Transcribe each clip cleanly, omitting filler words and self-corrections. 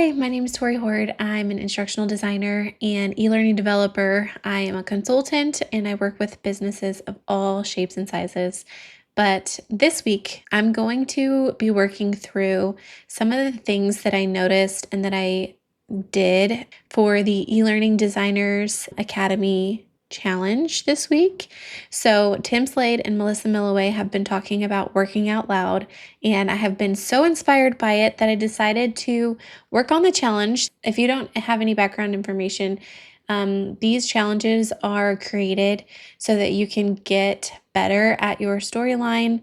Hi, my name is Tori Hord. I'm an instructional designer and e-learning developer. I am a consultant and I work with businesses of all shapes and sizes. But this week, I'm going to be working through some of the things that I noticed and that I did for the eLearning Designers Academy challenge this week. So, Tim Slade and Melissa Milloway have been talking about working out loud, and I have been so inspired by it that I decided to work on the challenge. If you don't have any background information, these challenges are created so that you can get better at your storyline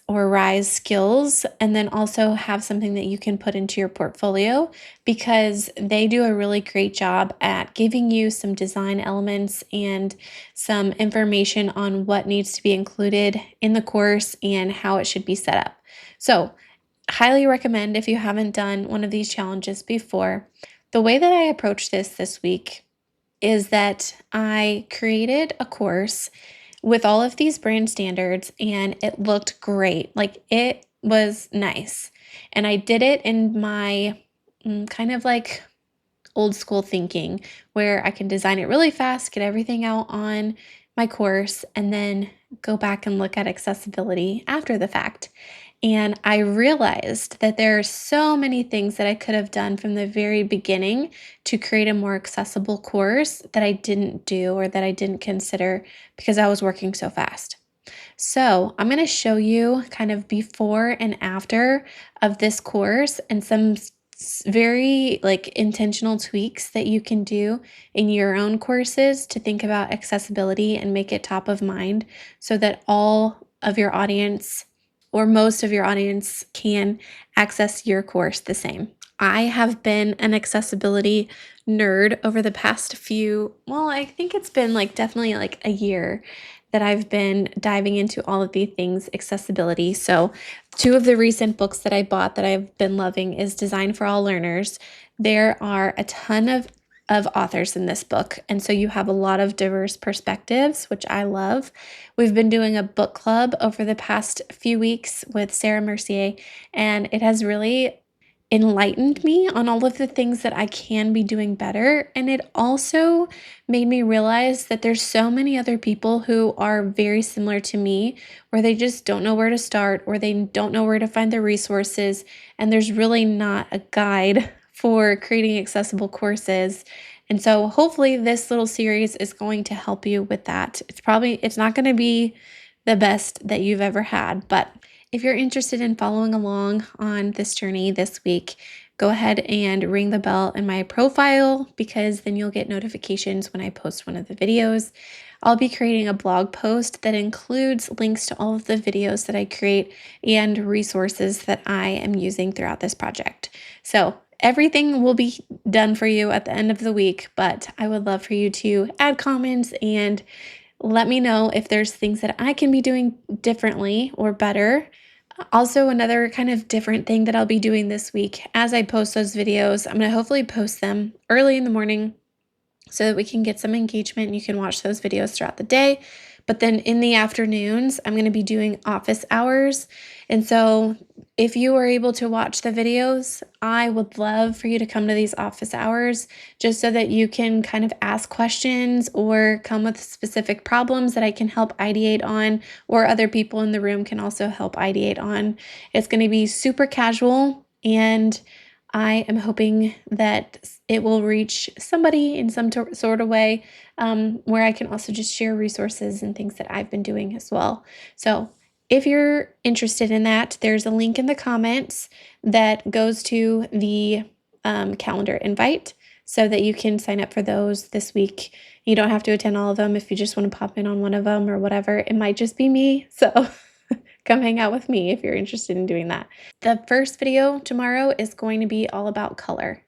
or rise skills, and then also have something that you can put into your portfolio because they do a really great job at giving you some design elements and some information on what needs to be included in the course and how it should be set up. So, highly recommend if you haven't done one of these challenges before. The way that I approached this week is that I created a course with all of these brand standards and it looked great. Like it was nice. And I did it in my kind of like old school thinking where I can design it really fast, get everything out on my course, and then go back and look at accessibility after the fact. And I realized that there are so many things that I could have done from the very beginning to create a more accessible course that I didn't do or that I didn't consider because I was working so fast. So, I'm going to show you kind of before and after of this course and some very like intentional tweaks that you can do in your own courses to think about accessibility and make it top of mind so that all of your audience or most of your audience can access your course the same. I have been an accessibility nerd over the past I think it's been like definitely like a year that I've been diving into all of these things accessibility. So, two of the recent books that I bought that I've been loving is Design for All Learners. There are a ton of authors in this book, and so you have a lot of diverse perspectives, which I love. We've been doing a book club over the past few weeks with Sarah Mercier, and it has really enlightened me on all of the things that I can be doing better. And it also made me realize that there's so many other people who are very similar to me, where they just don't know where to start or they don't know where to find the resources. And there's really not a guide for creating accessible courses. And so hopefully this little series is going to help you with that. It's not going to be the best that you've ever had, but if you're interested in following along on this journey this week, go ahead and ring the bell in my profile because then you'll get notifications when I post one of the videos. I'll be creating a blog post that includes links to all of the videos that I create and resources that I am using throughout this project. So everything will be done for you at the end of the week, but I would love for you to add comments and let me know if there's things that I can be doing differently or better. Also, another kind of different thing that I'll be doing this week as I post those videos, I'm going to hopefully post them early in the morning so that we can get some engagement and you can watch those videos throughout the day. But then in the afternoons, I'm going to be doing office hours. And so if you are able to watch the videos, I would love for you to come to these office hours just so that you can kind of ask questions or come with specific problems that I can help ideate on, or other people in the room can also help ideate on. It's going to be super casual, and I am hoping that it will reach somebody in some sort of way where I can also just share resources and things that I've been doing as well. So if you're interested in that, there's a link in the comments that goes to the calendar invite so that you can sign up for those this week. You don't have to attend all of them if you just want to pop in on one of them or whatever. It might just be me. So come hang out with me if you're interested in doing that. The first video tomorrow is going to be all about color.